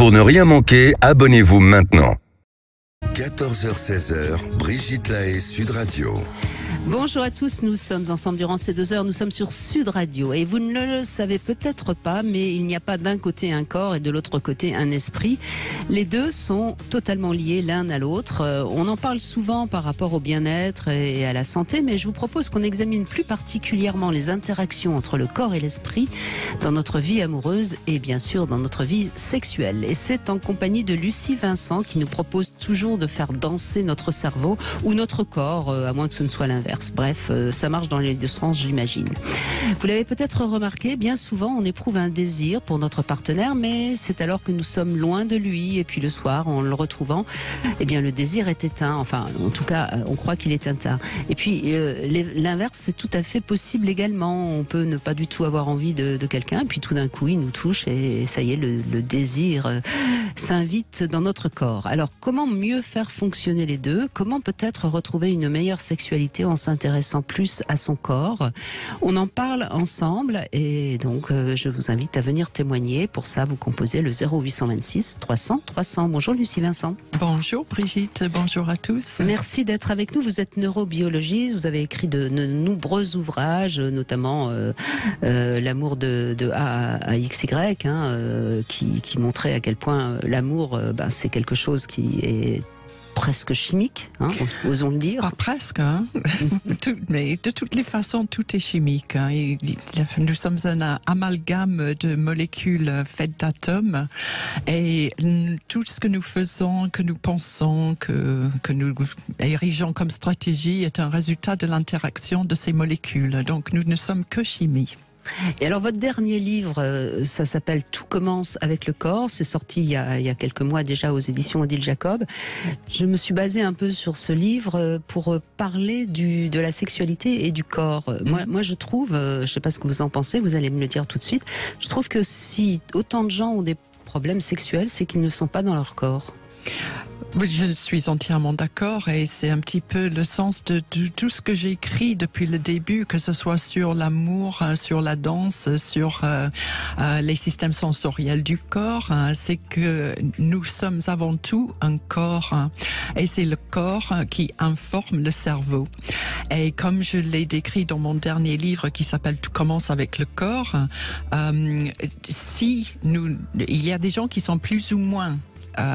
Pour ne rien manquer, abonnez-vous maintenant. 14h-16h, Brigitte Lahaie, Sud Radio. Bonjour à tous, nous sommes ensemble durant ces 2 heures, nous sommes sur Sud Radio et vous ne le savez peut-être pas, mais il n'y a pas d'un côté un corps et de l'autre côté un esprit. Les deux sont totalement liés l'un à l'autre. On en parle souvent par rapport au bien-être et à la santé, mais je vous propose qu'on examine plus particulièrement les interactions entre le corps et l'esprit dans notre vie amoureuse et bien sûr dans notre vie sexuelle. Et c'est en compagnie de Lucie Vincent qui nous propose toujours de faire danser notre cerveau ou notre corps, à moins que ce ne soit l'inverse. Bref, ça marche dans les deux sens, j'imagine. Vous l'avez peut-être remarqué, bien souvent on éprouve un désir pour notre partenaire, mais c'est alors que nous sommes loin de lui et puis le soir, en le retrouvant, eh bien le désir est éteint. Enfin, en tout cas, on croit qu'il est éteint. Et puis l'inverse, c'est tout à fait possible également. On peut ne pas du tout avoir envie de quelqu'un, puis tout d'un coup, il nous touche et ça y est, le désir s'invite dans notre corps. Alors, comment mieux faire fonctionner les deux? Comment peut-être retrouver une meilleure sexualité en s'intéressant plus à son corps? On en parle ensemble et donc je vous invite à venir témoigner. Pour ça, vous composez le 0826 300 300. Bonjour Lucie Vincent. Bonjour Brigitte, bonjour à tous. Merci d'être avec nous. Vous êtes neurobiologiste, vous avez écrit de nombreux ouvrages, notamment L'amour de A à XY, qui montrait à quel point l'amour, c'est quelque chose qui est presque chimique, osons le dire. Pas presque, mais de toutes les façons, tout est chimique. Nous sommes un amalgame de molécules faites d'atomes et tout ce que nous faisons, que nous pensons, que nous érigeons comme stratégie est un résultat de l'interaction de ces molécules. Donc nous ne sommes que chimie. Et alors votre dernier livre, ça s'appelle Tout commence avec le corps, c'est sorti il y a quelques mois déjà aux éditions Odile Jacob. Je me suis basée un peu sur ce livre pour parler de la sexualité et du corps. Moi je trouve, je ne sais pas ce que vous en pensez, vous allez me le dire tout de suite, je trouve que si autant de gens ont des problèmes sexuels, c'est qu'ils ne sont pas dans leur corps. Je suis entièrement d'accord et c'est un petit peu le sens de tout ce que j'ai écrit depuis le début, que ce soit sur l'amour, sur la danse, sur les systèmes sensoriels du corps. C'est que nous sommes avant tout un corps et c'est le corps qui informe le cerveau. Et comme je l'ai décrit dans mon dernier livre qui s'appelle Tout commence avec le corps, il y a des gens qui sont plus ou moins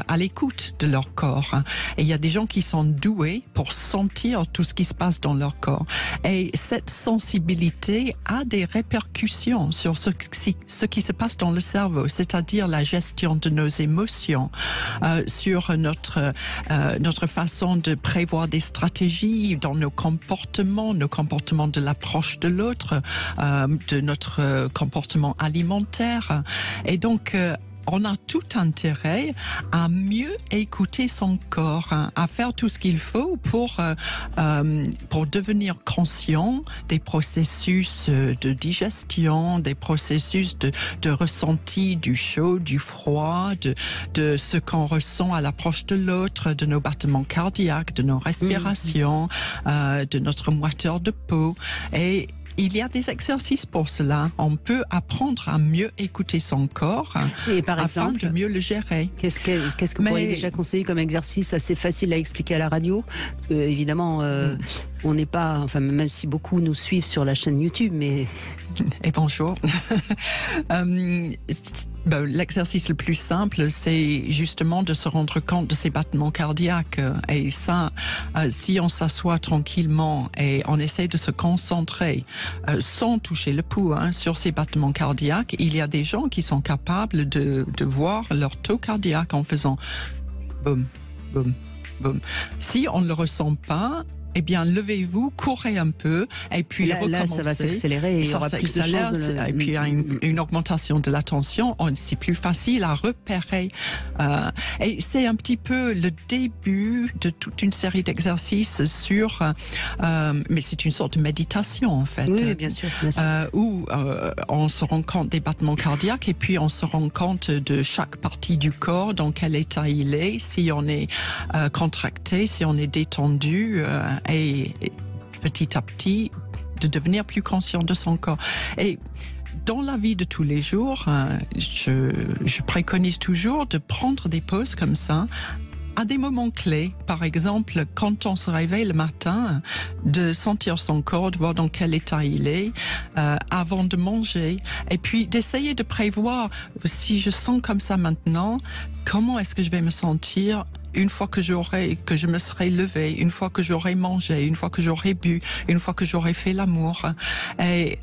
à l'écoute de leur corps. Et il y a des gens qui sont doués pour sentir tout ce qui se passe dans leur corps. Et cette sensibilité a des répercussions sur ce qui se passe dans le cerveau, c'est-à-dire la gestion de nos émotions, sur notre façon de prévoir des stratégies dans nos comportements de l'approche de l'autre, de notre comportement alimentaire. Et donc, on a tout intérêt à mieux écouter son corps, à faire tout ce qu'il faut pour devenir conscient des processus de digestion, des processus de ressenti du chaud, du froid, de ce qu'on ressent à l'approche de l'autre, de nos battements cardiaques, de nos respirations, de notre moiteur de peau. Et il y a des exercices pour cela. On peut apprendre à mieux écouter son corps afin de mieux le gérer. Qu'est-ce que vous pourriez déjà conseiller comme exercice assez facile à expliquer à la radio? Parce que évidemment, on n'est pas, enfin même si beaucoup nous suivent sur la chaîne YouTube, mais... Et bonjour. L'exercice le plus simple, c'est justement de se rendre compte de ses battements cardiaques. Et ça, si on s'assoit tranquillement et on essaie de se concentrer sans toucher le pouls sur ses battements cardiaques, il y a des gens qui sont capables de voir leur taux cardiaque en faisant boum, boum, boum. Si on ne le ressent pas, eh bien, levez-vous, courez un peu, et puis recommencez. Là, ça va s'accélérer et il y aura plus de choses. Et puis, il y a une augmentation de l'attention. C'est plus facile à repérer. Et c'est un petit peu le début de toute une série d'exercices mais c'est une sorte de méditation, en fait. Oui, bien sûr. Bien sûr. Où on se rend compte des battements cardiaques et puis on se rend compte de chaque partie du corps, dans quel état il est, si on est contracté, si on est détendu. Et petit à petit de devenir plus conscient de son corps. Et dans la vie de tous les jours, je préconise toujours de prendre des pauses comme ça à des moments clés. Par exemple, quand on se réveille le matin, de sentir son corps, de voir dans quel état il est, avant de manger, et puis d'essayer de prévoir, si je sens comme ça maintenant, comment est-ce que je vais me sentir une fois que je me serai levé, une fois que j'aurai mangé, une fois que j'aurai bu, une fois que j'aurai fait l'amour. Et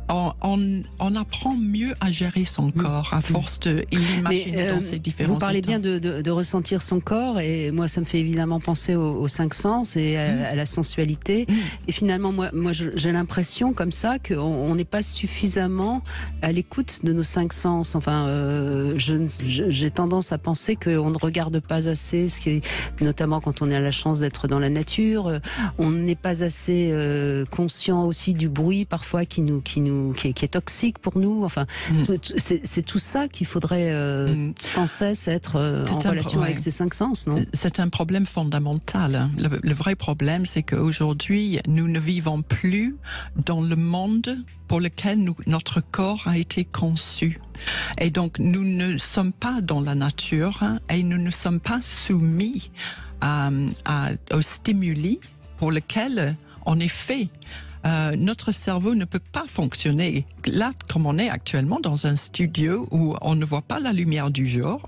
on apprend mieux à gérer son corps à force de l'imaginer dans ces différents états. Vous parlez bien de ressentir son corps, et moi ça me fait évidemment penser aux cinq sens et à la sensualité. Et finalement, moi j'ai l'impression comme ça qu'on n'est pas suffisamment à l'écoute de nos cinq sens. Enfin, j'ai tendance à penser qu'on ne regarde pas assez, ce qui est, notamment quand on a la chance d'être dans la nature. On n'est pas assez conscient aussi du bruit parfois qui est toxique pour nous. Enfin, c'est tout ça qu'il faudrait sans cesse être en relation avec ces cinq sens, non ? C'est un problème fondamental. Le vrai problème, c'est qu'aujourd'hui, nous ne vivons plus dans le monde pour lequel notre corps a été conçu. Et donc, nous ne sommes pas dans la nature et nous ne sommes pas soumis aux stimuli pour lesquels on est fait. Notre cerveau ne peut pas fonctionner là comme on est actuellement dans un studio où on ne voit pas la lumière du jour.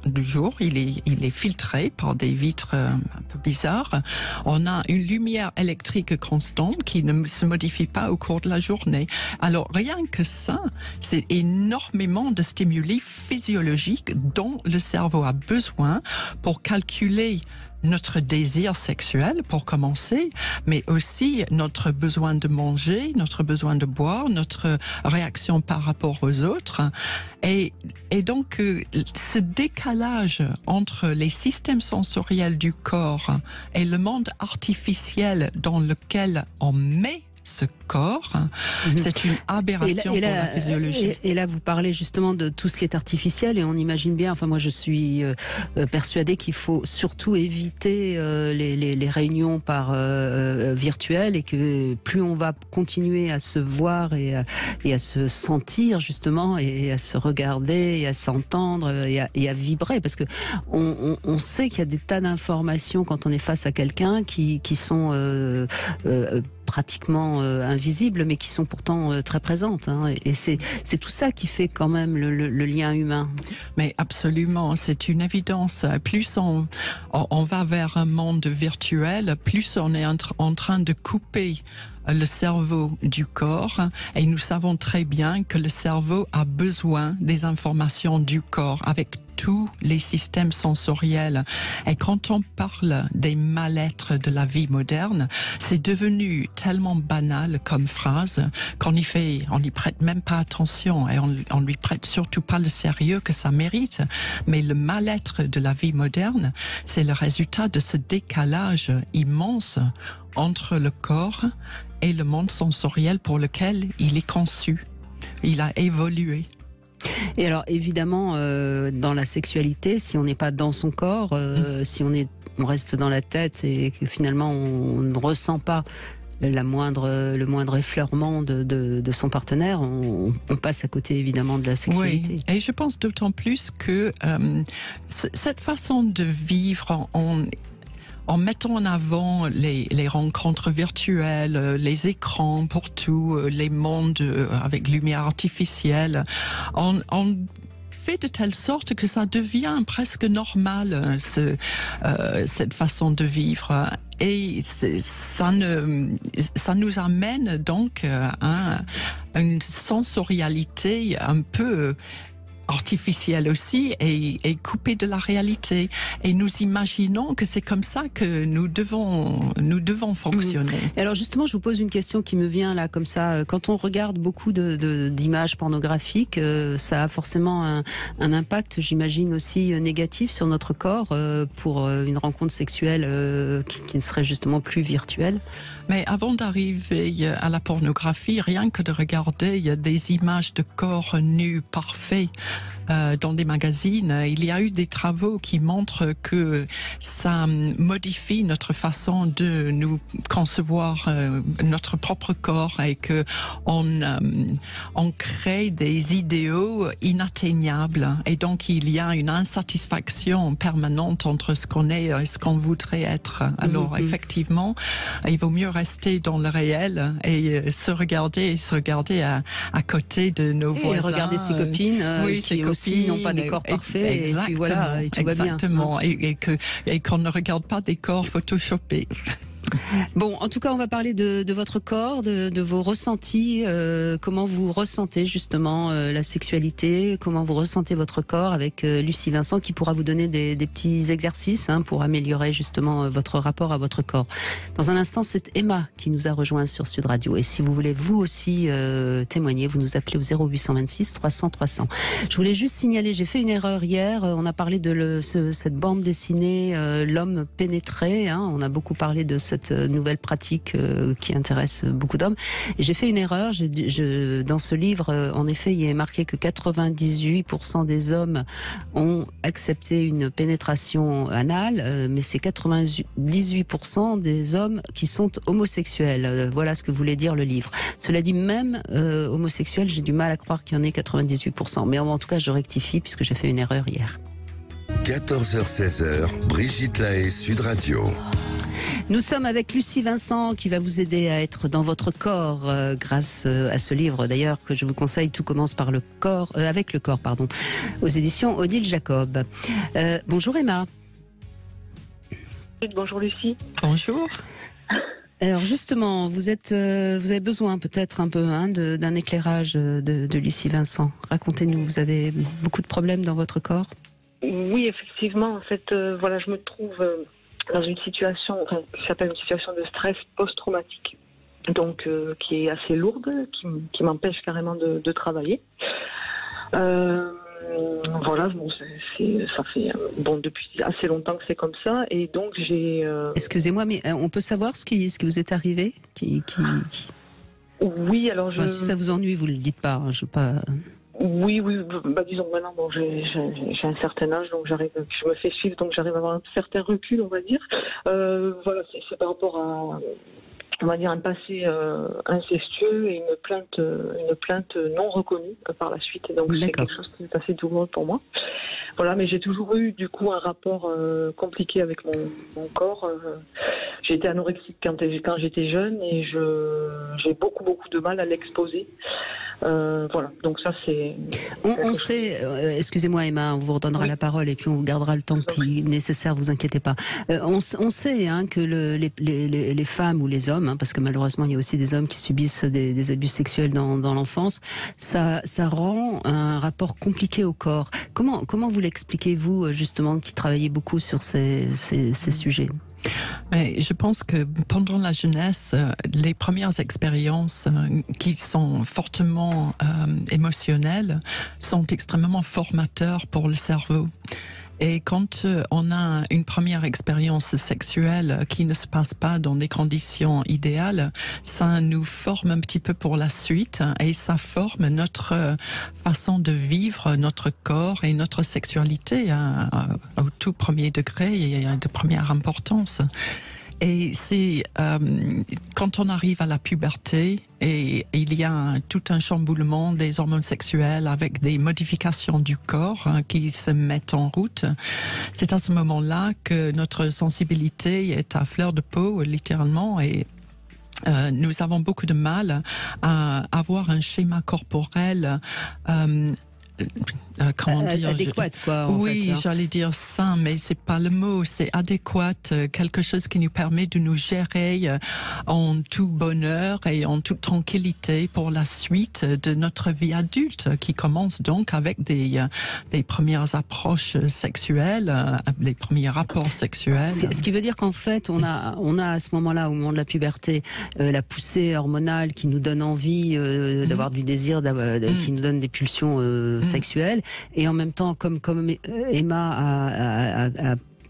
Il est filtré par des vitres un peu bizarres. On a une lumière électrique constante qui ne se modifie pas au cours de la journée. Alors rien que ça, c'est énormément de stimuli physiologiques dont le cerveau a besoin pour calculer notre désir sexuel pour commencer, mais aussi notre besoin de manger, notre besoin de boire, notre réaction par rapport aux autres. Et donc, ce décalage entre les systèmes sensoriels du corps et le monde artificiel dans lequel on met ce corps, c'est une aberration pour la physiologie. Et là, vous parlez justement de tout ce qui est artificiel, et on imagine bien, enfin moi je suis persuadée qu'il faut surtout éviter les réunions par virtuelles, et que plus on va continuer à se voir et à se sentir justement, et à se regarder, et à s'entendre, et à vibrer, parce que on sait qu'il y a des tas d'informations quand on est face à quelqu'un qui sont pratiquement invisibles, mais qui sont pourtant très présentes. Et c'est tout ça qui fait quand même le lien humain. Mais absolument, c'est une évidence. Plus on va vers un monde virtuel, plus on est en train de couper le cerveau du corps, et nous savons très bien que le cerveau a besoin des informations du corps avec tous les systèmes sensoriels. Et quand on parle des mal-être de la vie moderne, c'est devenu tellement banal comme phrase qu'on y prête même pas attention, et on lui prête surtout pas le sérieux que ça mérite. Mais le mal-être de la vie moderne, c'est le résultat de ce décalage immense entre le corps et le monde sensoriel pour lequel il est conçu. Il a évolué. Et alors évidemment, dans la sexualité, si on n'est pas dans son corps, si on reste dans la tête, et que finalement on ne ressent pas le moindre effleurement de son partenaire, on passe à côté évidemment de la sexualité. Oui, et je pense d'autant plus que cette façon de vivre en mettant en avant les rencontres virtuelles, les écrans pour tout, les mondes avec lumière artificielle, on fait de telle sorte que ça devient presque normal, cette façon de vivre. Et ça nous amène donc à une sensorialité un peu artificielle aussi, et coupée de la réalité. Et nous imaginons que c'est comme ça que nous devons fonctionner. Alors justement, je vous pose une question qui me vient là comme ça. Quand on regarde beaucoup d'images pornographiques, ça a forcément un impact, j'imagine, aussi négatif sur notre corps pour une rencontre sexuelle qui ne serait justement plus virtuelle. Mais avant d'arriver à la pornographie, rien que de regarder des images de corps nus parfaits dans des magazines, il y a eu des travaux qui montrent que ça modifie notre façon de nous concevoir notre propre corps et que on crée des idéaux inatteignables et donc il y a une insatisfaction permanente entre ce qu'on est et ce qu'on voudrait être. Alors effectivement, il vaut mieux rester dans le réel et se regarder à côté de nos voisins. Et regarder ses copines oui, qui aussi n'ont pas des corps parfaits et puis voilà, et tout va bien. Exactement, et qu'on ne regarde pas des corps photoshopés. Bon, en tout cas, on va parler de votre corps, de vos ressentis, comment vous ressentez justement la sexualité, comment vous ressentez votre corps avec Lucie Vincent qui pourra vous donner des petits exercices pour améliorer justement votre rapport à votre corps. Dans un instant, c'est Emma qui nous a rejoint sur Sud Radio et si vous voulez vous aussi témoigner, vous nous appelez au 0826 300 300. Je voulais juste signaler, j'ai fait une erreur hier, on a parlé de cette bande dessinée L'homme pénétré, on a beaucoup parlé de cette nouvelle pratique qui intéresse beaucoup d'hommes. Et j'ai fait une erreur. Dans ce livre, en effet, il est marqué que 98% des hommes ont accepté une pénétration anale, mais c'est 98% des hommes qui sont homosexuels. Voilà ce que voulait dire le livre. Cela dit, même homosexuels, j'ai du mal à croire qu'il y en ait 98%. Mais en tout cas, je rectifie puisque j'ai fait une erreur hier. 14h-16h, Brigitte Lahaie, Sud Radio. Nous sommes avec Lucie Vincent qui va vous aider à être dans votre corps grâce à ce livre d'ailleurs que je vous conseille. Tout commence par le corps, avec le corps, pardon, aux éditions Odile Jacob. Bonjour Emma. Bonjour Lucie. Bonjour. Alors justement, vous avez besoin peut-être un peu d'un éclairage de Lucie Vincent. Racontez-nous, vous avez beaucoup de problèmes dans votre corps? Oui, effectivement. En fait, voilà, je me trouve dans une situation, qui s'appelle une situation de stress post-traumatique, donc qui est assez lourde, qui m'empêche carrément de travailler. Voilà, bon, ça fait depuis assez longtemps que c'est comme ça, et donc j'ai. Excusez-moi, mais on peut savoir ce qui vous est arrivé, Oui, alors je. Enfin, si ça vous ennuie, vous le dites pas. Je veux pas. Oui, disons maintenant, bon, j'ai un certain âge, donc je me fais suivre, donc j'arrive à avoir un certain recul, on va dire. Voilà, c'est par rapport à, on va dire, un passé incestueux et une plainte non reconnue par la suite. Donc c'est quelque chose qui est assez douloureux pour moi. Voilà, mais j'ai toujours eu du coup un rapport compliqué avec mon corps. J'ai été anorexique quand j'étais jeune et j'ai beaucoup de mal à l'exposer. Voilà, donc ça c'est. On sait, excusez-moi Emma, on vous redonnera la parole et puis on vous gardera le temps qui est nécessaire, vous inquiétez pas. On sait que les femmes ou les hommes, parce que malheureusement il y a aussi des hommes qui subissent des abus sexuels dans l'enfance, ça rend un rapport compliqué au corps. Comment vous l'expliquez-vous justement qui travaillez beaucoup sur ces sujets? Mais je pense que pendant la jeunesse, les premières expériences qui sont fortement émotionnelles sont extrêmement formateurs pour le cerveau. Et quand on a une première expérience sexuelle qui ne se passe pas dans des conditions idéales, ça nous forme un petit peu pour la suite et ça forme notre façon de vivre notre corps et notre sexualité au tout premier degré et de première importance. Et c'est quand on arrive à la puberté et il y a tout un chamboulement des hormones sexuelles avec des modifications du corps qui se mettent en route, c'est à ce moment-là que notre sensibilité est à fleur de peau, littéralement, et nous avons beaucoup de mal à avoir un schéma corporel comment dire, adéquate, quoi. Oui, j'allais dire sain, mais c'est pas le mot. C'est adéquate, quelque chose qui nous permet de nous gérer en tout bonheur et en toute tranquillité pour la suite de notre vie adulte, qui commence donc avec des premières approches sexuelles, des premiers rapports sexuels. Ce qui veut dire qu'en fait, on a à ce moment-là, au moment de la puberté, la poussée hormonale qui nous donne envie d'avoir du désir, qui nous donne des pulsions sexuelles, et en même temps, comme Emma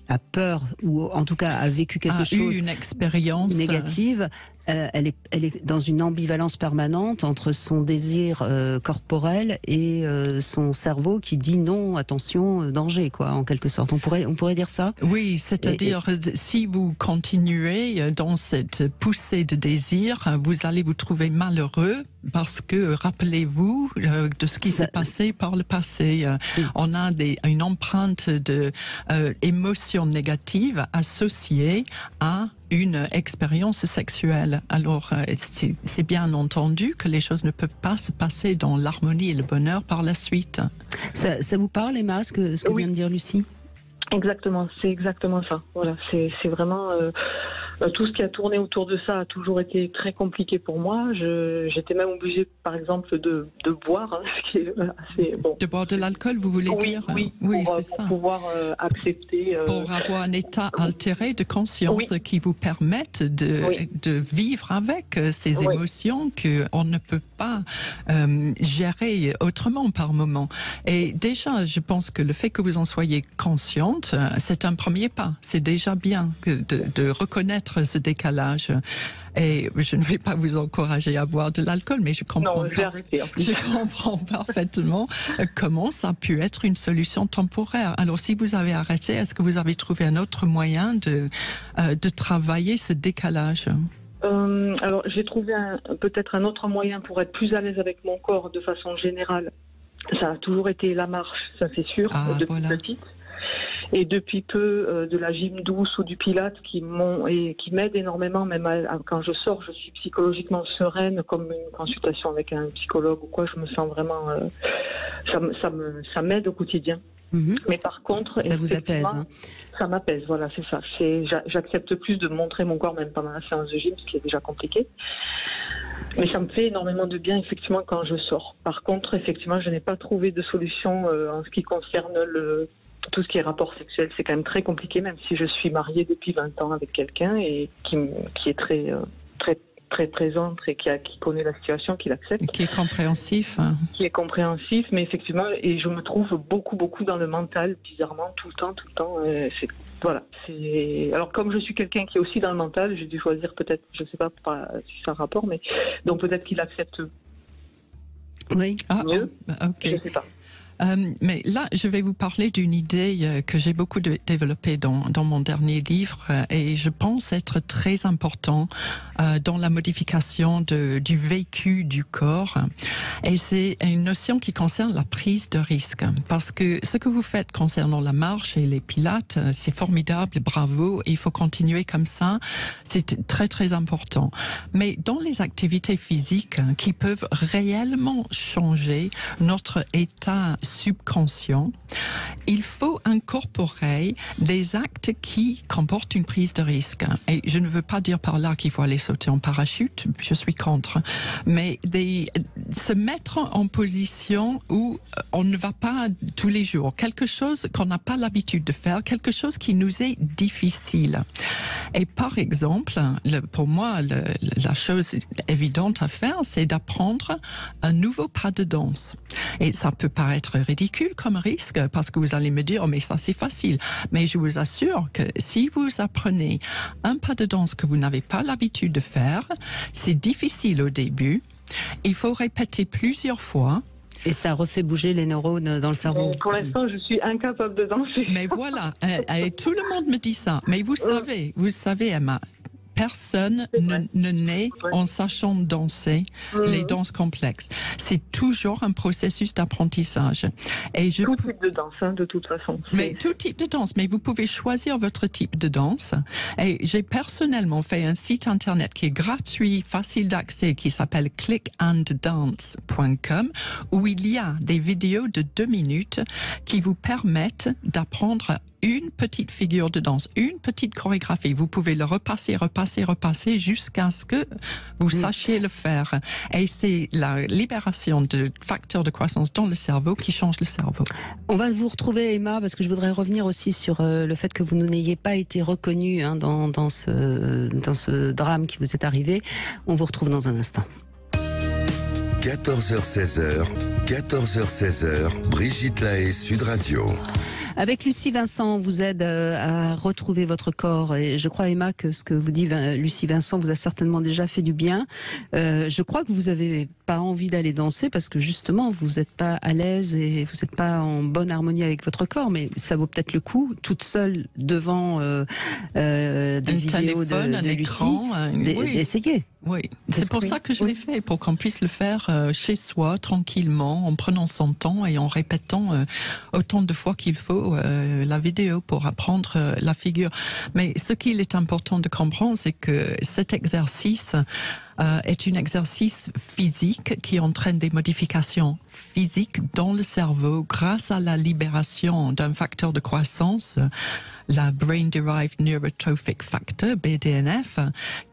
a peur, ou en tout cas a vécu quelque chose, une expérience négative, Elle est dans une ambivalence permanente entre son désir corporel et son cerveau qui dit non, attention, danger, quoi, en quelque sorte. On pourrait dire ça? Oui, c'est-à-dire si vous continuez dans cette poussée de désir, vous allez vous trouver malheureux. Parce que rappelez-vous de ce qui s'est passé par le passé. On a une empreinte de émotions négatives associées à une expérience sexuelle. Alors, c'est bien entendu que les choses ne peuvent pas se passer dans l'harmonie et le bonheur par la suite. Ça vous parle, Emma, ce que vient de dire Lucie? Exactement, c'est exactement ça. Voilà, c'est vraiment tout ce qui a tourné autour de ça a toujours été très compliqué pour moi. J'étais même obligée, par exemple, de boire, hein, ce qui est assez bon. De boire de l'alcool, vous voulez dire? Oui, c'est ça. Pour pouvoir accepter. Pour avoir un état altéré de conscience qui vous permette de vivre avec ces émotions qu'on ne peut pas gérer autrement par moment. Et déjà, je pense que le fait que vous en soyez consciente, c'est un premier pas. C'est déjà bien de reconnaître ce décalage. Et je ne vais pas vous encourager à boire de l'alcool, mais je comprends parfaitement comment ça a pu être une solution temporaire. Alors, si vous avez arrêté, est-ce que vous avez trouvé un autre moyen de travailler ce décalage? Alors, j'ai trouvé peut-être un autre moyen pour être plus à l'aise avec mon corps de façon générale. Ça a toujours été la marche, ça c'est sûr, depuis petite. Et depuis peu, de la gym douce ou du pilates qui m'aident énormément, même quand je sors, je suis psychologiquement sereine, comme une consultation avec un psychologue ou quoi, je me sens vraiment... ça m'aide au quotidien. Mmh. Mais par contre... Ça vous apaise, hein. Ça m'apaise, voilà, c'est ça. J'accepte plus de montrer mon corps, même pendant la séance de gym, ce qui est déjà compliqué. Mais ça me fait énormément de bien, effectivement, quand je sors. Par contre, effectivement, je n'ai pas trouvé de solution en ce qui concerne tout ce qui est rapport sexuel. C'est quand même très compliqué, même si je suis mariée depuis 20 ans avec quelqu'un et qui est très, très, très présente et qui connaît la situation, qui l'accepte. Qui est compréhensif. Qui est compréhensif, mais effectivement, et je me trouve beaucoup dans le mental, bizarrement, tout le temps. Alors, comme je suis quelqu'un qui est aussi dans le mental, j'ai dû choisir peut-être, je ne sais pas si c'est un rapport, mais donc peut-être qu'il accepte mieux. Ok. Je ne sais pas. Mais là, je vais vous parler d'une idée que j'ai beaucoup développée dans mon dernier livre et je pense être très important dans la modification du vécu du corps. Et c'est une notion qui concerne la prise de risque. Parce que ce que vous faites concernant la marche et les pilates, c'est formidable, bravo, et il faut continuer comme ça. C'est très, très important. Mais dans les activités physiques qui peuvent réellement changer notre état subconscient, il faut incorporer des actes qui comportent une prise de risque. Et je ne veux pas dire par là qu'il faut aller sauter en parachute, je suis contre, mais se mettre en position où on ne va pas tous les jours, quelque chose qu'on n'a pas l'habitude de faire, quelque chose qui nous est difficile. Et par exemple, pour moi, la chose évidente à faire, c'est d'apprendre un nouveau pas de danse. Et ça peut paraître ridicule comme risque, parce que vous allez me dire, oh mais ça c'est facile. Mais je vous assure que si vous apprenez un pas de danse que vous n'avez pas l'habitude de faire, c'est difficile au début. Il faut répéter plusieurs fois. Et ça refait bouger les neurones dans le cerveau. Pour l'instant, je suis incapable de danser. Mais voilà, et tout le monde me dit ça. Mais vous savez, Emma, personne ne naît en sachant danser les danses complexes. C'est toujours un processus d'apprentissage. Et tout type de danse, de toute façon. Mais tout type de danse, mais vous pouvez choisir votre type de danse. Et j'ai personnellement fait un site internet qui est gratuit, facile d'accès, qui s'appelle clickanddance.com, où il y a des vidéos de 2 minutes qui vous permettent d'apprendre une petite figure de danse, une petite chorégraphie. Vous pouvez le repasser jusqu'à ce que vous sachiez le faire. Et c'est la libération de facteurs de croissance dans le cerveau qui change le cerveau. On va vous retrouver, Emma, parce que je voudrais revenir aussi sur le fait que vous n'ayez pas été reconnue dans ce drame qui vous est arrivé. On vous retrouve dans un instant. 14h-16h, Brigitte Lahaie, Sud Radio. Avec Lucie Vincent, on vous aide à retrouver votre corps. Et je crois, Emma, que ce que vous dit Lucie Vincent vous a certainement déjà fait du bien. Je crois que vous n'avez pas envie d'aller danser parce que justement, vous n'êtes pas à l'aise et vous n'êtes pas en bonne harmonie avec votre corps. Mais ça vaut peut-être le coup, toute seule devant des vidéos de Lucie, écran, d'essayer. Oui, c'est pour ça que je l'ai fait, pour qu'on puisse le faire chez soi, tranquillement, en prenant son temps et en répétant autant de fois qu'il faut la vidéo pour apprendre la figure. Mais ce qu'il est important de comprendre, c'est que cet exercice est un exercice physique qui entraîne des modifications physiques dans le cerveau grâce à la libération d'un facteur de croissance, la Brain Derived Neurotrophic Factor, BDNF,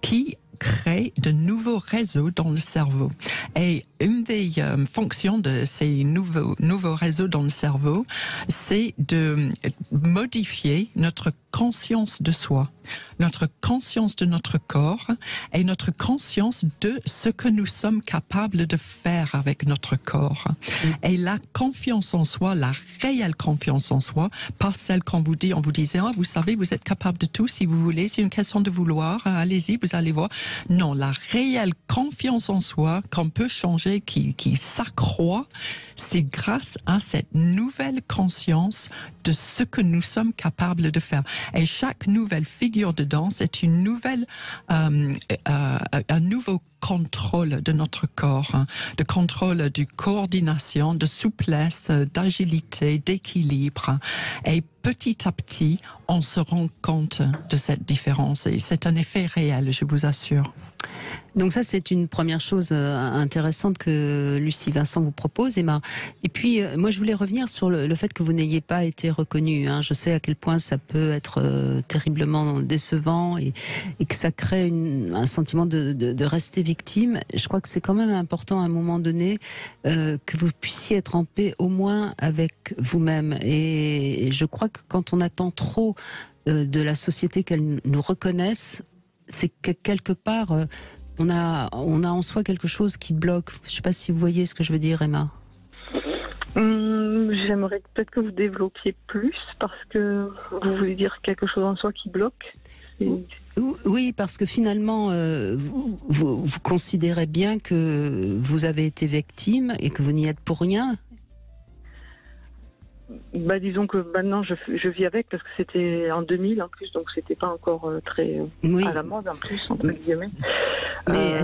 qui crée de nouveaux réseaux dans le cerveau. Et une des fonctions de ces nouveaux réseaux dans le cerveau, c'est de modifier notre conscience de soi, notre conscience de notre corps et notre conscience de ce que nous sommes capables de faire avec notre corps. Et la confiance en soi, la réelle confiance en soi, pas celle qu'on vous dit, on vous disait, vous savez, vous êtes capable de tout si vous voulez, c'est une question de vouloir, allez-y, vous allez voir. Non, la réelle confiance en soi qu'on peut changer, qui s'accroît, c'est grâce à cette nouvelle conscience de ce que nous sommes capables de faire. Et chaque nouvelle figure de danse est une nouvelle, un nouveau contrôle de notre corps, de contrôle de coordination, de souplesse, d'agilité, d'équilibre. Et petit à petit, on se rend compte de cette différence. Et c'est un effet réel, je vous assure. Donc ça, c'est une première chose intéressante que Lucie Vincent vous propose, Emma. Et puis, moi, je voulais revenir sur le fait que vous n'ayez pas été reconnue. Je sais à quel point ça peut être terriblement décevant et que ça crée un sentiment de rester victime. Je crois que c'est quand même important à un moment donné que vous puissiez être en paix au moins avec vous-même. Et je crois que quand on attend trop de la société qu'elle nous reconnaisse, c'est que quelque part... On a en soi quelque chose qui bloque. Je ne sais pas si vous voyez ce que je veux dire, Emma. J'aimerais peut-être que vous développiez plus parce que vous voulez dire quelque chose en soi qui bloque. Oui, parce que finalement, vous considérez bien que vous avez été victime et que vous n'y êtes pour rien. Disons que maintenant je vis avec parce que c'était en 2000 en plus, donc c'était pas encore très à la mode en plus, entre guillemets. Mais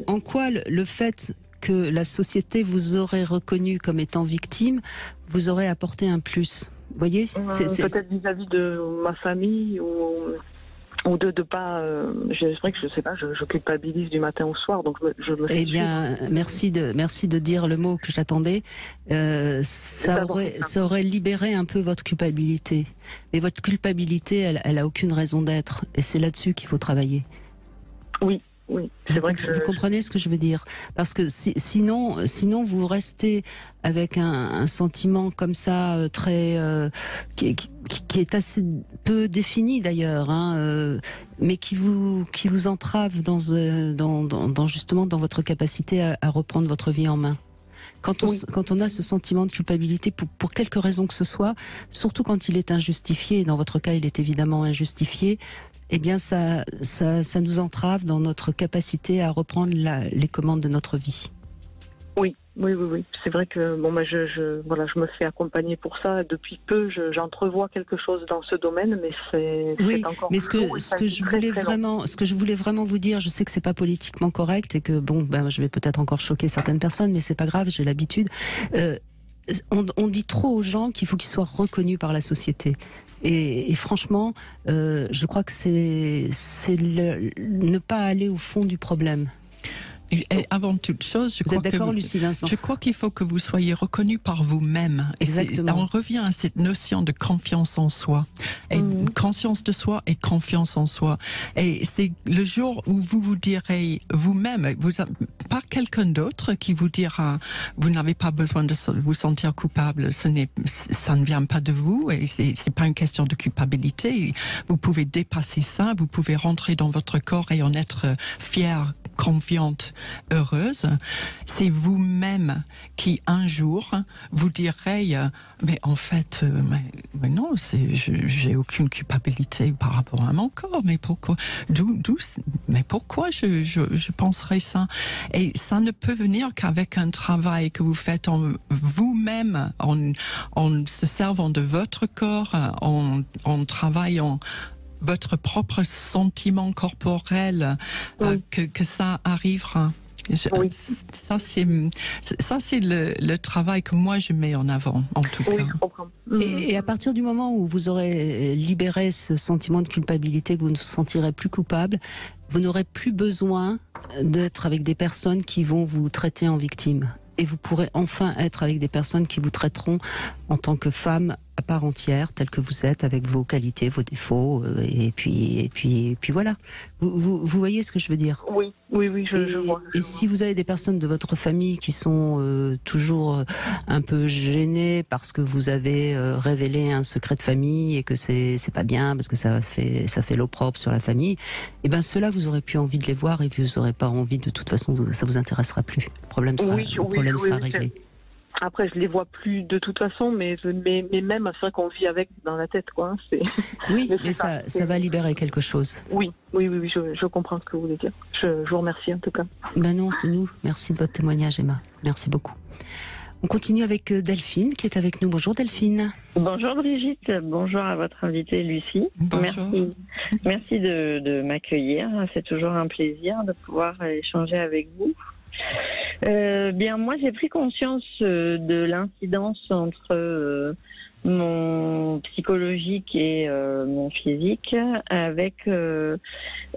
en quoi le fait que la société vous aurait reconnu comme étant victime vous aurait apporté un plus? Vous voyez, peut-être vis-à-vis de ma famille ou de pas. C'est vrai que je sais pas, je culpabilise du matin au soir, donc je me. Eh bien, merci de dire le mot que j'attendais. Ça aurait libéré un peu votre culpabilité. Mais votre culpabilité, elle a aucune raison d'être, et c'est là-dessus qu'il faut travailler. Oui. Oui, c'est vrai que vous comprenez ce que je veux dire, parce que sinon vous restez avec un sentiment comme ça très qui est assez peu défini d'ailleurs, mais qui vous entrave dans justement dans votre capacité à reprendre votre vie en main. Quand on a ce sentiment de culpabilité pour quelque raison que ce soit, surtout quand il est injustifié, et dans votre cas il est évidemment injustifié, eh bien ça nous entrave dans notre capacité à reprendre les commandes de notre vie. Oui. C'est vrai que je me fais accompagner pour ça. Depuis peu, j'entrevois quelque chose dans ce domaine, mais c'est encore. Mais ce que je voulais vraiment vous dire, je sais que c'est pas politiquement correct et que je vais peut-être encore choquer certaines personnes, mais c'est pas grave, j'ai l'habitude. On dit trop aux gens qu'il faut qu'ils soient reconnus par la société. Et franchement, je crois que c'est ne pas aller au fond du problème. Et avant toute chose, vous êtes d'accord, Lucie Vincent ? Je crois qu'il faut que vous soyez reconnu par vous-même. Exactement. On revient à cette notion de confiance en soi. Et conscience de soi et confiance en soi. Et c'est le jour où vous vous direz vous-même, pas quelqu'un d'autre qui vous dira vous n'avez pas besoin de vous sentir coupable. Ça ne vient pas de vous et c'est pas une question de culpabilité. Vous pouvez dépasser ça, vous pouvez rentrer dans votre corps et en être fier, confiante, heureuse. C'est vous-même qui un jour vous direz Mais en fait, mais non, j'ai aucune culpabilité par rapport à mon corps. Mais pourquoi mais pourquoi je penserais ça? Et ça ne peut venir qu'avec un travail que vous faites en vous-même, en se servant de votre corps, en travaillant votre propre sentiment corporel, Oui. que ça arrivera. Oui. Ça, c'est le travail que moi je mets en avant, en tout Oui, cas. je comprends. Et à partir du moment où vous aurez libéré ce sentiment de culpabilité, que vous ne vous sentirez plus coupable, vous n'aurez plus besoin d'être avec des personnes qui vont vous traiter en victime. Et vous pourrez enfin être avec des personnes qui vous traiteront en tant que femme à part entière, telle que vous êtes, avec vos qualités, vos défauts, et puis voilà. Vous voyez ce que je veux dire? Oui, je vois. Et si vous avez des personnes de votre famille qui sont toujours un peu gênées parce que vous avez révélé un secret de famille et que c'est pas bien parce que ça fait l'opprobre sur la famille, et ben ceux-là vous aurez plus envie de les voir et vous aurez pas envie, de toute façon ça vous intéressera plus. Le problème sera réglé. Après, je les vois plus de toute façon, mais même, c'est vrai qu'on vit avec dans la tête, quoi. Oui, mais ça va libérer quelque chose. Oui, je comprends ce que vous voulez dire. Je vous remercie en tout cas. Ben non, c'est nous. Merci de votre témoignage, Emma. Merci beaucoup. On continue avec Delphine qui est avec nous. Bonjour Delphine. Bonjour Brigitte, bonjour à votre invitée Lucie. Bonjour. Merci de m'accueillir. C'est toujours un plaisir de pouvoir échanger avec vous. Bien, moi j'ai pris conscience de l'incidence entre mon psychologique et mon physique avec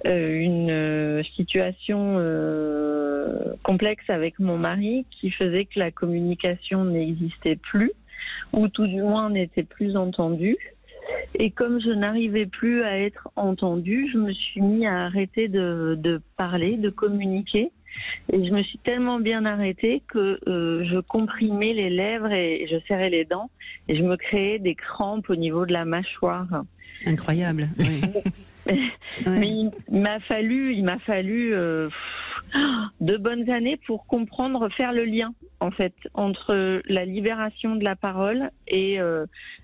une situation complexe avec mon mari qui faisait que la communication n'existait plus, ou tout du moins n'était plus entendue. Et comme je n'arrivais plus à être entendue, je me suis mis à arrêter de parler, de communiquer. Et je me suis tellement bien arrêtée que je comprimais les lèvres et je serrais les dents et je me créais des crampes au niveau de la mâchoire. Incroyable. Oui. Mais il m'a fallu 2 bonnes années pour comprendre, faire le lien en fait entre la libération de la parole et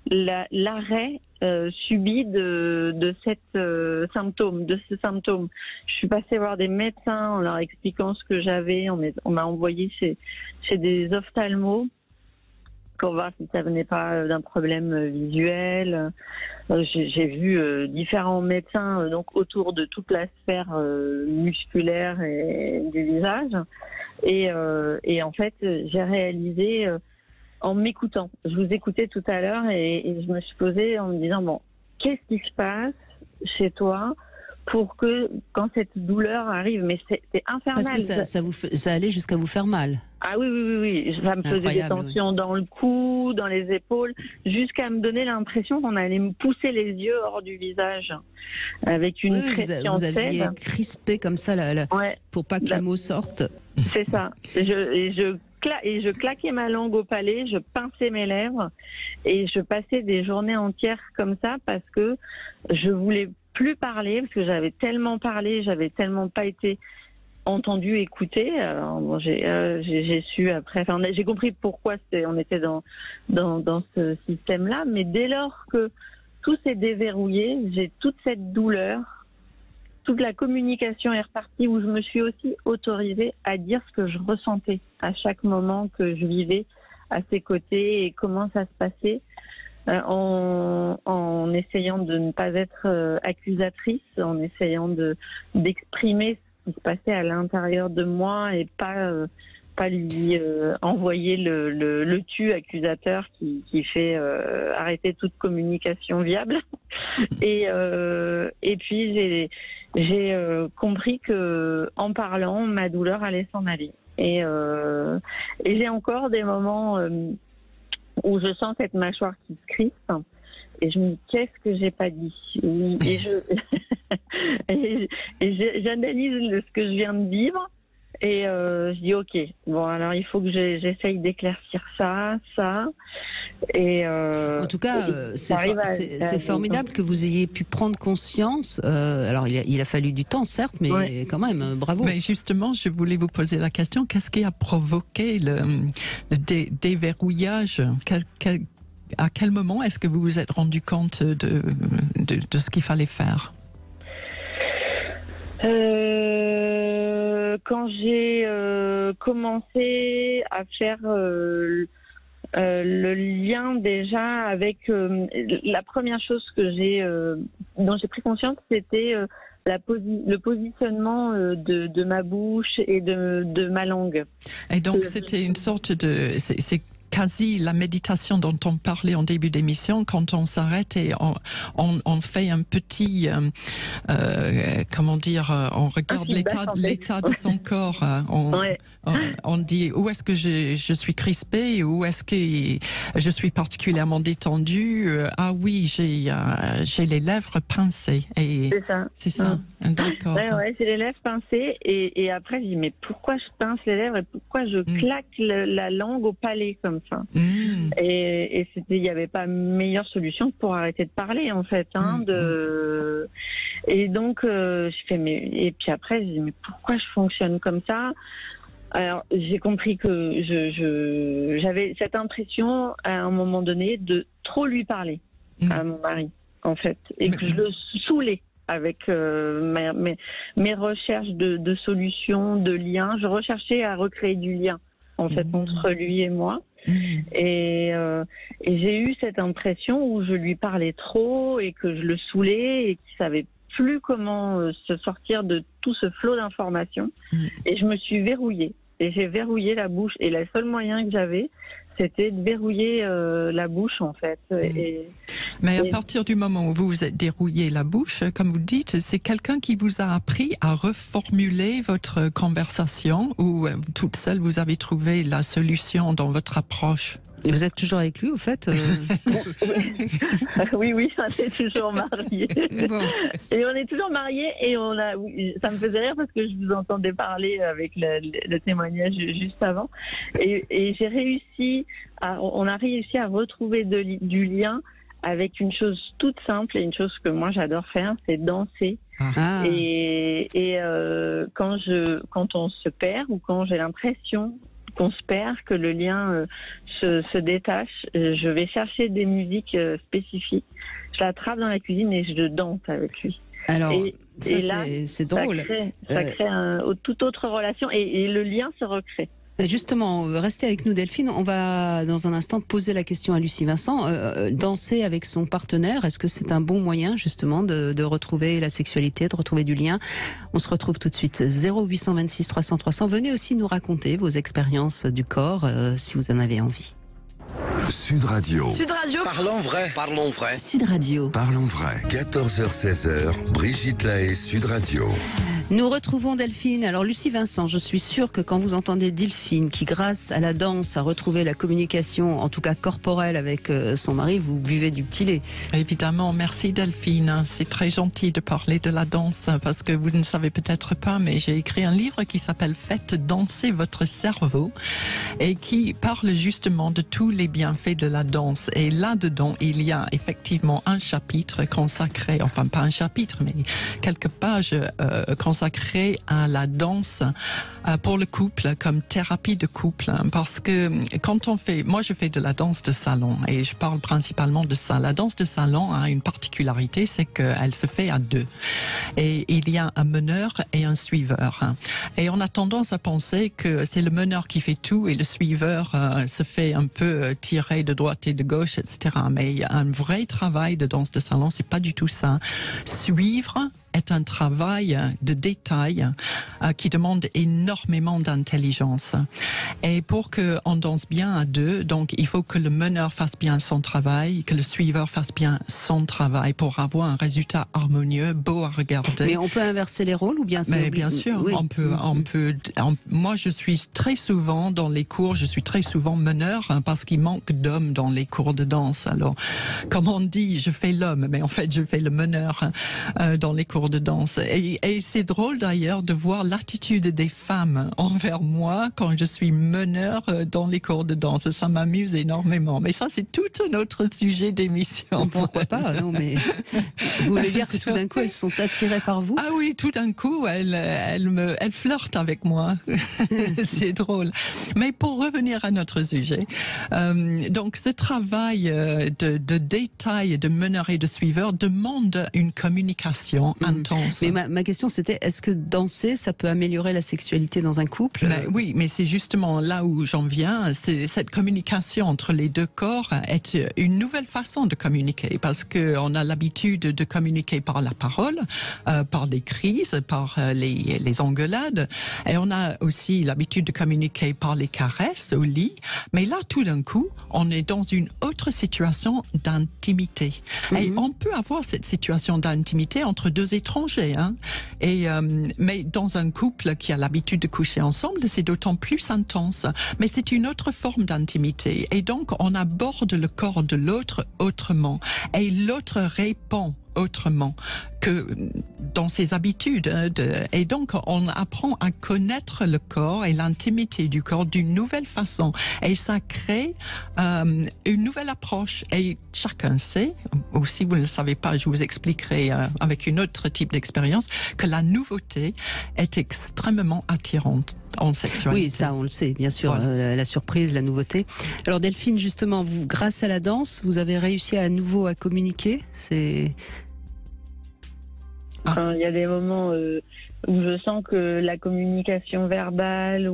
l'arrêt subi de ce symptôme. Je suis passée voir des médecins en leur expliquant ce que j'avais. On m'a envoyé chez des ophtalmos pour voir si ça venait pas d'un problème visuel. J'ai vu différents médecins donc autour de toute la sphère musculaire et du visage. Et en fait, j'ai réalisé en m'écoutant. Je vous écoutais tout à l'heure et je me suis posée en me disant, bon, qu'est-ce qui se passe chez toi pour que quand cette douleur arrive, mais c'est infernal. Parce que ça allait jusqu'à vous faire mal. Ah oui. Ça me faisait des tensions dans le cou, dans les épaules, jusqu'à me donner l'impression qu'on allait me pousser les yeux hors du visage. Avec une pression. Vous aviez crispé comme ça pour pas que les mots sortent. C'est ça. Et je claquais ma langue au palais, je pinçais mes lèvres et je passais des journées entières comme ça parce que je voulais plus parler, parce que j'avais tellement parlé, j'avais tellement pas été entendue, écoutée. Alors, bon, j'ai su après, j'ai compris pourquoi on était dans ce système-là, mais dès lors que tout s'est déverrouillé, j'ai toute cette douleur, toute la communication est repartie, où je me suis aussi autorisée à dire ce que je ressentais à chaque moment que je vivais à ses côtés et comment ça se passait, en essayant de ne pas être accusatrice, en essayant d'exprimer ce qui se passait à l'intérieur de moi et pas lui envoyer le tu accusateur qui fait arrêter toute communication viable. Et puis j'ai compris que en parlant, ma douleur allait s'en aller. Et j'ai encore des moments où je sens cette mâchoire qui se crispe et je me dis qu'est-ce que j'ai pas dit. Et j'analyse ce que je viens de vivre. Et je dis ok, bon alors il faut que j'essaye d'éclaircir ça. Et en tout cas, c'est formidable que vous ayez pu prendre conscience. Alors il a fallu du temps, certes, mais quand même, bravo. Mais justement, je voulais vous poser la question, qu'est-ce qui a provoqué le déverrouillage? à quel moment est-ce que vous vous êtes rendu compte de ce qu'il fallait faire? Quand j'ai commencé à faire le lien déjà avec la première chose dont j'ai pris conscience, c'était le positionnement de ma bouche et de ma langue. Et donc c'était une sorte de... C'est quasi la méditation dont on parlait en début d'émission, quand on s'arrête et on fait un petit, comment dire, on regarde l'état de son corps. On dit où est-ce que je suis crispée, où est-ce que je suis particulièrement détendue. Ah oui, j'ai les lèvres pincées. Et c'est ça. D'accord. Ouais, j'ai les lèvres pincées et après je dis mais pourquoi je pince les lèvres et pourquoi je claque la langue au palais comme ça. Et il n'y avait pas meilleure solution pour arrêter de parler en fait. Et donc je fais et puis après je dis mais pourquoi je fonctionne comme ça. Alors j'ai compris que j'avais cette impression à un moment donné de trop lui parler à mon mari en fait et que je le saoulais avec mes recherches de solutions, de liens. Je recherchais à recréer du lien en fait entre lui et moi. Et j'ai eu cette impression où je lui parlais trop et que je le saoulais et qu'il savait plus comment se sortir de tout ce flot d'informations. Et je me suis verrouillée. Et j'ai verrouillé la bouche. Et le seul moyen que j'avais, c'était de verrouiller la bouche, en fait. Mais à partir du moment où vous vous êtes dérouillé la bouche, comme vous dites, c'est quelqu'un qui vous a appris à reformuler votre conversation ou toute seule, vous avez trouvé la solution dans votre approche? Et vous êtes toujours avec lui, au fait Oui, on est toujours mariés. Bon. Et on est toujours mariés et ça me faisait rire parce que je vous entendais parler avec le témoignage juste avant. Et j'ai réussi on a réussi à retrouver du lien avec une chose toute simple et une chose que moi j'adore faire, c'est danser. Et quand on se perd ou quand j'ai l'impression qu'on se perd, que le lien se détache, je vais chercher des musiques spécifiques. Je l'attrape dans la cuisine et je danse avec lui. Alors, là, c'est drôle. Ça crée une toute autre relation et le lien se recrée. Justement, restez avec nous Delphine, on va dans un instant poser la question à Lucie Vincent. Danser avec son partenaire, est-ce que c'est un bon moyen justement de retrouver la sexualité, de retrouver du lien? On se retrouve tout de suite 0826 300 300. Venez aussi nous raconter vos expériences du corps si vous en avez envie. Sud Radio. Sud Radio. Parlons vrai. Parlons vrai. Sud Radio. Parlons vrai. 14h-16h, Brigitte Lahaie, Sud Radio. Nous retrouvons Delphine. Alors Lucie Vincent, je suis sûre que quand vous entendez Delphine qui grâce à la danse a retrouvé la communication, en tout cas corporelle avec son mari, vous buvez du petit lait. Évidemment, merci Delphine. C'est très gentil de parler de la danse parce que vous ne savez peut-être pas, mais j'ai écrit un livre qui s'appelle Faites danser votre cerveau et qui parle justement de tous les bienfaits de la danse. Et là-dedans, il y a effectivement un chapitre consacré, enfin pas un chapitre, mais quelques pages consacrées à la danse pour le couple, comme thérapie de couple. Parce que quand moi je fais de la danse de salon et je parle principalement de ça. La danse de salon a une particularité, c'est qu'elle se fait à deux. Et il y a un meneur et un suiveur. Et on a tendance à penser que c'est le meneur qui fait tout et le suiveur se fait un peu tirer de droite et de gauche, etc. Mais un vrai travail de danse de salon, c'est pas du tout ça. Suivre est un travail de détail qui demande énormément d'intelligence. Et pour qu'on danse bien à deux, donc il faut que le meneur fasse bien son travail, que le suiveur fasse bien son travail pour avoir un résultat harmonieux, beau à regarder. Mais on peut inverser les rôles ou bien c'est Mais bien sûr, oui. Moi, je suis très souvent dans les cours, je suis très souvent meneur parce qu'il manque d'hommes dans les cours de danse. Alors, comme on dit, je fais l'homme, mais en fait, je fais le meneur dans les cours cours de danse. Et c'est drôle d'ailleurs de voir l'attitude des femmes envers moi quand je suis meneur dans les cours de danse. Ça m'amuse énormément. Mais ça, c'est tout un autre sujet d'émission. Pourquoi pas, non, mais vous voulez dire que tout d'un coup, elles sont attirées par vous? Ah oui, tout d'un coup, elles flirtent avec moi. C'est drôle. Mais pour revenir à notre sujet, donc ce travail de détail, de meneur et de suiveur demande une communication intense. Mais ma question c'était, est-ce que danser, ça peut améliorer la sexualité dans un couple? Oui, mais c'est justement là où j'en viens. Cette communication entre les deux corps est une nouvelle façon de communiquer, parce qu'on a l'habitude de communiquer par la parole, par des crises, par les engueulades, et on a aussi l'habitude de communiquer par les caresses au lit. Mais là, tout d'un coup, on est dans une autre situation d'intimité. Et on peut avoir cette situation d'intimité entre deux étrangers. Hein. Mais dans un couple qui a l'habitude de coucher ensemble, c'est d'autant plus intense. Mais c'est une autre forme d'intimité. Et donc, on aborde le corps de l'autre autrement. Et l'autre répond autrement que dans ses habitudes. Et donc, on apprend à connaître le corps et l'intimité du corps d'une nouvelle façon. Et ça crée une nouvelle approche. Et chacun sait, ou si vous ne le savez pas, je vous expliquerai avec une autre type d'expérience, que la nouveauté est extrêmement attirante en sexualité. Oui, ça on le sait, bien sûr, voilà. La surprise, la nouveauté. Alors Delphine, justement, vous, grâce à la danse, vous avez réussi à nouveau à communiquer. Enfin, il y a des moments où je sens que la communication verbale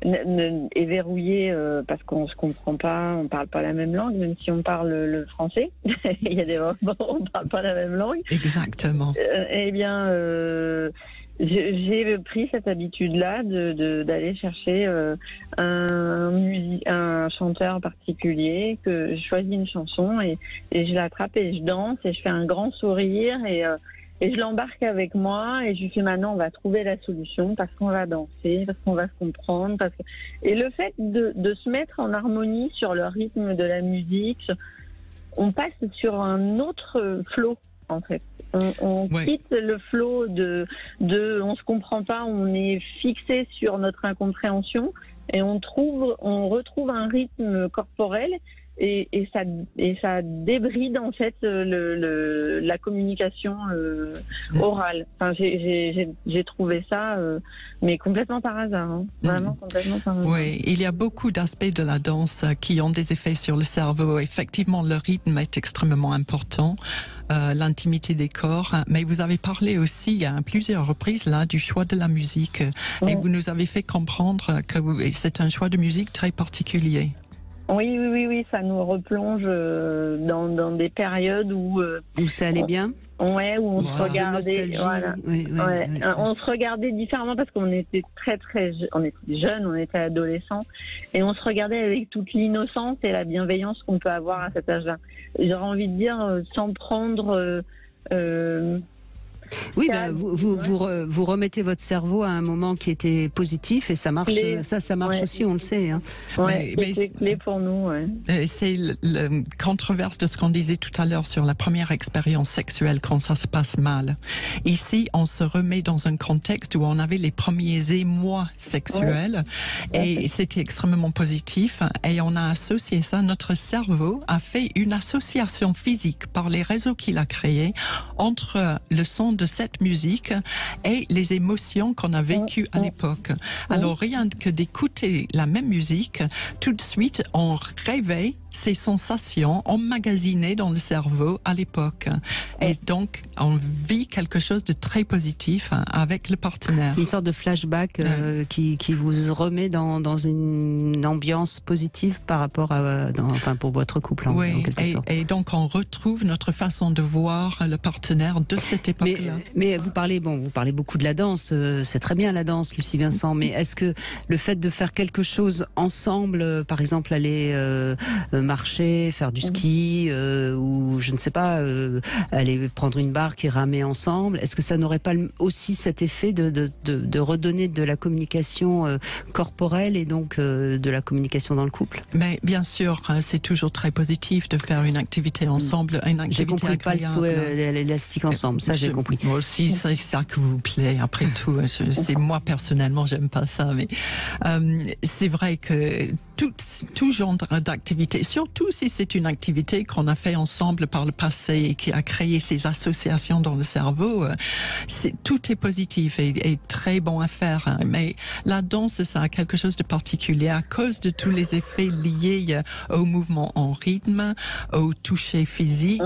est verrouillée parce qu'on se comprend pas, on parle pas la même langue, même si on parle le français. Il y a des moments où on parle pas la même langue. Exactement. Eh bien, j'ai pris cette habitude-là d'aller chercher un chanteur particulier, que je choisis une chanson et je l'attrape et je danse et je fais un grand sourire et je l'embarque avec moi et je lui fais maintenant on va trouver la solution parce qu'on va danser, parce qu'on va se comprendre. Et le fait de se mettre en harmonie sur le rythme de la musique, on passe sur un autre flow en fait. On quitte le flow de on se comprend pas, on est fixé sur notre incompréhension et on retrouve un rythme corporel et ça débride en fait la communication orale. Enfin, j'ai trouvé ça mais complètement par hasard, hein. Vraiment complètement par hasard. Oui, il y a beaucoup d'aspects de la danse qui ont des effets sur le cerveau. Effectivement, le rythme est extrêmement important. L'intimité des corps, mais vous avez parlé aussi à plusieurs reprises là du choix de la musique et vous nous avez fait comprendre que c'est un choix de musique très particulier. Oui, ça nous replonge dans des périodes où ça allait bien. Ouais, où on se regardait, voilà. On se regardait différemment parce qu'on était on était jeunes, on était adolescents et on se regardait avec toute l'innocence et la bienveillance qu'on peut avoir à cet âge-là. J'aurais envie de dire sans prendre oui, vous remettez votre cerveau à un moment qui était positif et ça marche. Ça marche aussi, on le sait. Hein. C'est clé pour nous. C'est le controverse de ce qu'on disait tout à l'heure sur la première expérience sexuelle quand ça se passe mal. Ici, on se remet dans un contexte où on avait les premiers émois sexuels et c'était extrêmement positif et on a associé ça. Notre cerveau a fait une association physique par les réseaux qu'il a créés entre le son de cette musique et les émotions qu'on a vécues à l'époque. Alors rien que d'écouter la même musique, tout de suite on réveille ces sensations emmagasinées dans le cerveau à l'époque. Et donc, on vit quelque chose de très positif avec le partenaire. C'est une sorte de flashback qui vous remet dans une ambiance positive par rapport pour votre couple, en quelque sorte. Et donc, on retrouve notre façon de voir le partenaire de cette époque-là. Mais vous parlez beaucoup de la danse, c'est très bien la danse, Lucie Vincent, mais est-ce que le fait de faire quelque chose ensemble, par exemple aller marcher, faire du ski, ou je ne sais pas, aller prendre une barque et ramer ensemble. Est-ce que ça n'aurait pas aussi cet effet de redonner de la communication corporelle et donc de la communication dans le couple? Mais bien sûr, c'est toujours très positif de faire une activité ensemble, une activité J'ai compris agréable. pas le saut et l'élastique ensemble, ça j'ai compris. Moi aussi, c'est ça qui vous plaît. Après tout, c'est moi personnellement, j'aime pas ça, mais c'est vrai que tout genre d'activité, surtout si c'est une activité qu'on a fait ensemble par le passé et qui a créé ces associations dans le cerveau, tout est positif et très bon à faire. Mais la danse, ça a quelque chose de particulier à cause de tous les effets liés au mouvement en rythme, au toucher physique,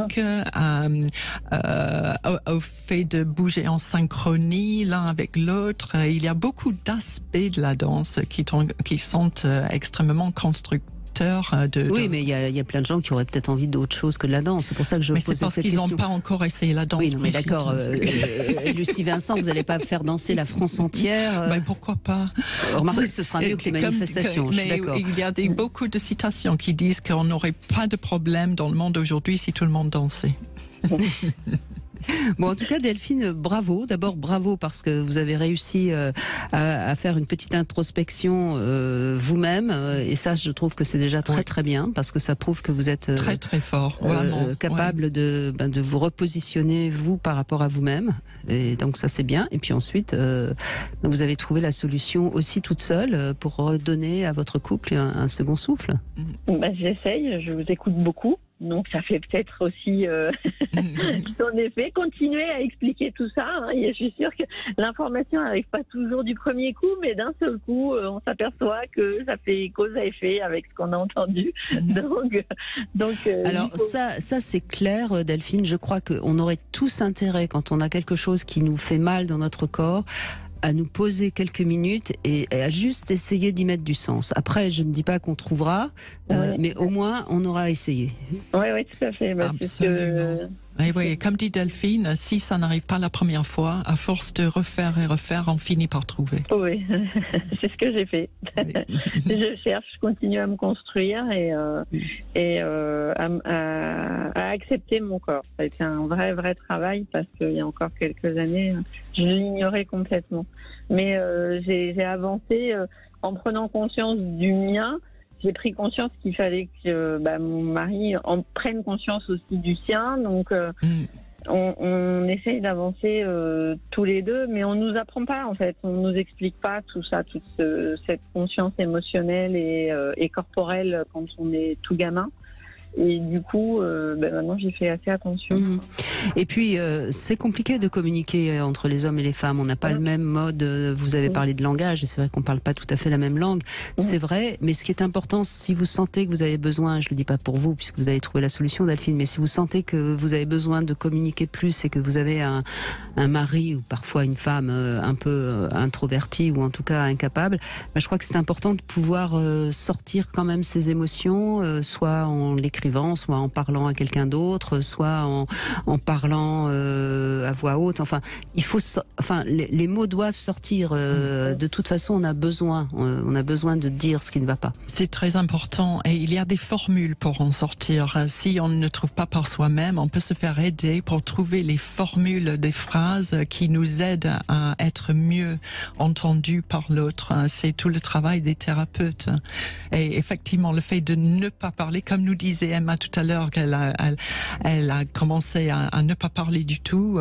au fait de bouger en synchronie l'un avec l'autre. Il y a beaucoup d'aspects de la danse qui sont extrêmement constructeurs. Oui, mais il y a plein de gens qui auraient peut-être envie d'autre chose que de la danse. C'est pour ça que je posais cette question. Mais c'est parce qu'ils n'ont pas encore essayé la danse. Oui, non, mais d'accord. Lucie Vincent, vous n'allez pas faire danser la France entière. Mais pourquoi pas? Remarquez, ce sera mieux que les manifestations. Je suis d'accord. Il y a beaucoup de citations qui disent qu'on n'aurait pas de problème dans le monde aujourd'hui si tout le monde dansait. Bon, en tout cas, Delphine, bravo. D'abord, bravo parce que vous avez réussi à faire une petite introspection vous-même. Et ça, je trouve que c'est déjà très, très bien parce que ça prouve que vous êtes très, très fort, vraiment, capable de vous repositionner, vous, par rapport à vous-même. Et donc, ça, c'est bien. Et puis ensuite, vous avez trouvé la solution aussi toute seule pour redonner à votre couple un second souffle. J'essaye, je vous écoute beaucoup. Donc ça fait peut-être aussi son effet. Continuer à expliquer tout ça. Hein. Et je suis sûre que l'information n'arrive pas toujours du premier coup, mais d'un seul coup, on s'aperçoit que ça fait cause à effet avec ce qu'on a entendu. Donc alors ça c'est clair, Delphine. Je crois qu'on aurait tous intérêt, quand on a quelque chose qui nous fait mal dans notre corps, à nous poser quelques minutes et à juste essayer d'y mettre du sens. Après, je ne dis pas qu'on trouvera, mais au moins, on aura essayé. Oui, tout à fait. Absolument. Oui, comme dit Delphine, si ça n'arrive pas la première fois, à force de refaire et refaire, on finit par trouver. Oui, c'est ce que j'ai fait. Oui. Je cherche, je continue à me construire et à accepter mon corps. Ça a été un vrai travail parce qu'il y a encore quelques années, je l'ignorais complètement. Mais j'ai avancé en prenant conscience du mien. J'ai pris conscience qu'il fallait que mon mari en prenne conscience aussi du sien. Donc, on essaye d'avancer tous les deux, mais on nous apprend pas, en fait. On nous explique pas tout ça, toute cette conscience émotionnelle et corporelle quand on est tout gamin. Et du coup, maintenant, j'ai fait assez attention. Et puis, c'est compliqué de communiquer entre les hommes et les femmes. On n'a pas le même mode. Vous avez parlé de langage, et c'est vrai qu'on parle pas tout à fait la même langue. C'est vrai, mais ce qui est important, si vous sentez que vous avez besoin, je le dis pas pour vous, puisque vous avez trouvé la solution, Delphine, mais si vous sentez que vous avez besoin de communiquer plus et que vous avez un mari ou parfois une femme un peu introvertie ou en tout cas incapable, je crois que c'est important de pouvoir sortir quand même ses émotions, soit en l'écrivant, soit en parlant à quelqu'un d'autre, soit en parlant à voix haute. Enfin, les mots doivent sortir. De toute façon, on a besoin de dire ce qui ne va pas. C'est très important et il y a des formules pour en sortir. Si on ne trouve pas par soi-même, on peut se faire aider pour trouver les formules des phrases qui nous aident à être mieux entendus par l'autre. C'est tout le travail des thérapeutes. Et effectivement, le fait de ne pas parler, comme nous disait Emma tout à l'heure, qu'elle a commencé à ne pas parler du tout,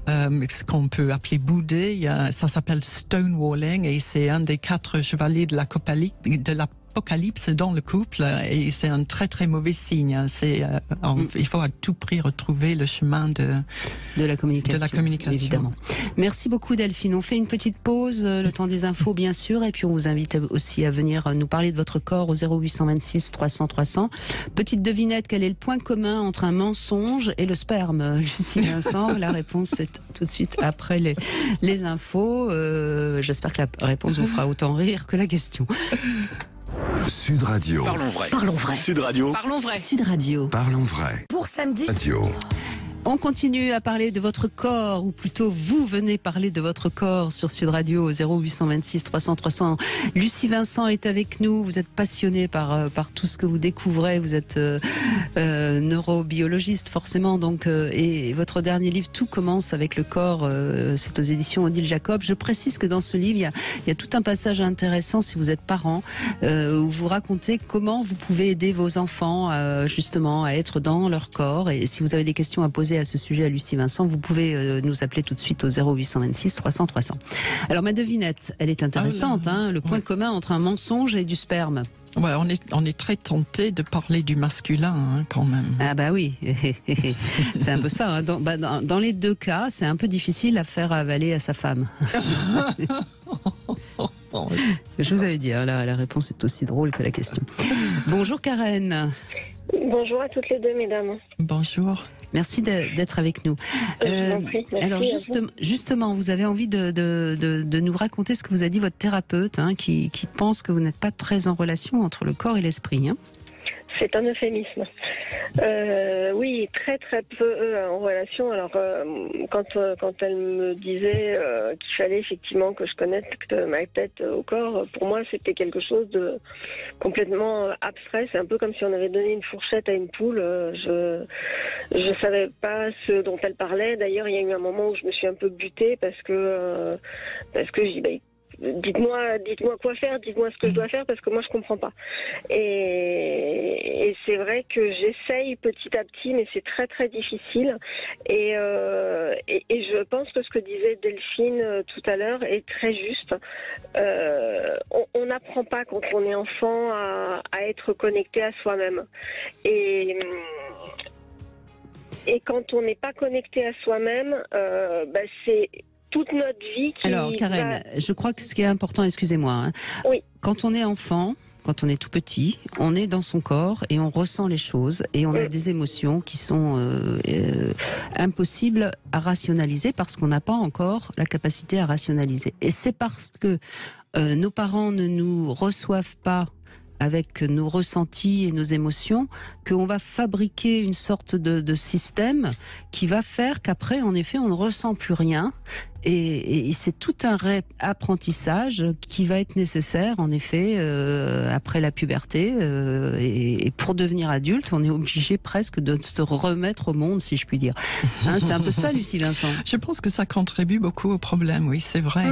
ce qu'on peut appeler bouder, ça s'appelle stonewalling et c'est un des 4 chevaliers de l'apocalypse dans le couple et c'est un très très mauvais signe. Il faut à tout prix retrouver le chemin de la communication. Évidemment. Merci beaucoup Delphine. On fait une petite pause, le temps des infos bien sûr, et puis on vous invite aussi à venir nous parler de votre corps au 0826 300 300. Petite devinette, quel est le point commun entre un mensonge et le sperme? Lucie Vincent, la réponse c'est tout de suite après les infos. J'espère que la réponse vous fera autant rire que la question. Sud Radio. Parlons vrai. Parlons vrai. Sud Radio. Parlons vrai. Sud Radio. Parlons vrai. Pour samedi. Radio. On continue à parler de votre corps, ou plutôt vous venez parler de votre corps sur Sud Radio au 0826 300 300. Lucie Vincent est avec nous. Vous êtes passionnée par tout ce que vous découvrez. Vous êtes neurobiologiste forcément, donc et votre dernier livre Tout commence avec le corps. C'est aux éditions Odile Jacob. Je précise que dans ce livre, il y a tout un passage intéressant si vous êtes parent, où vous racontez comment vous pouvez aider vos enfants justement à être dans leur corps. Et si vous avez des questions à poser à ce sujet à Lucie Vincent, vous pouvez nous appeler tout de suite au 0826 300 300. Alors ma devinette, elle est intéressante, le point commun entre un mensonge et du sperme. Ouais, on est très tenté de parler du masculin quand même. Ah bah oui, c'est un peu ça. Dans les deux cas, c'est un peu difficile à faire avaler à sa femme. Je vous avais dit, la réponse est aussi drôle que la question. Bonjour Karen. Bonjour à toutes les deux, mesdames. Bonjour. Merci d'être avec nous. Je vous en prie. Merci Alors justement, vous avez envie de nous raconter ce que vous a dit votre thérapeute, qui pense que vous n'êtes pas très en relation entre le corps et l'esprit. C'est un euphémisme. Oui, très très peu en relation. Alors quand elle me disait qu'il fallait effectivement que je connecte ma tête au corps, pour moi c'était quelque chose de complètement abstrait. C'est un peu comme si on avait donné une fourchette à une poule. Je savais pas ce dont elle parlait. D'ailleurs, il y a eu un moment où je me suis un peu butée parce que je dis dites-moi quoi faire, dites-moi ce que je dois faire parce que moi je comprends pas. Et c'est vrai que j'essaye petit à petit, mais c'est très très difficile. Et je pense que ce que disait Delphine tout à l'heure est très juste. On n'apprend pas quand on est enfant à être connecté à soi-même. Et quand on n'est pas connecté à soi-même, c'est toute notre vie qui... Alors, Karen, je crois que ce qui est important, excusez-moi, oui. Quand on est enfant, quand on est tout petit, on est dans son corps et on ressent les choses et on a des émotions qui sont impossibles à rationaliser parce qu'on n'a pas encore la capacité à rationaliser. Et c'est parce que nos parents ne nous reçoivent pas avec nos ressentis et nos émotions, qu'on va fabriquer une sorte de système qui va faire qu'après, en effet, on ne ressent plus rien. Et c'est tout un réapprentissage qui va être nécessaire, en effet, après la puberté. Et pour devenir adulte, on est obligé presque de se remettre au monde, si je puis dire. C'est un peu ça, Lucie Vincent. Je pense que ça contribue beaucoup au problème, oui, c'est vrai.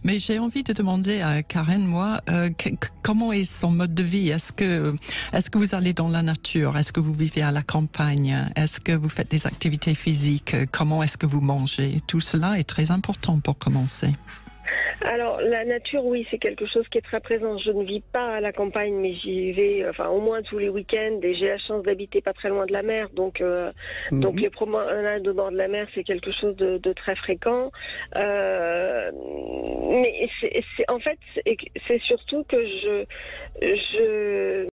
Mais j'ai envie de demander à Karen, moi, comment est son mode de vie ? Est-ce que vous allez dans la nature ? Est-ce que vous vivez à la campagne ? Est-ce que vous faites des activités physiques ? Comment est-ce que vous mangez ? Tout cela est très important pour commencer. Alors, la nature, oui, c'est quelque chose qui est très présent. Je ne vis pas à la campagne, mais j'y vais au moins tous les week-ends et j'ai la chance d'habiter pas très loin de la mer. Donc les promenades au bord de la mer, c'est quelque chose de très fréquent. Mais en fait, c'est surtout que je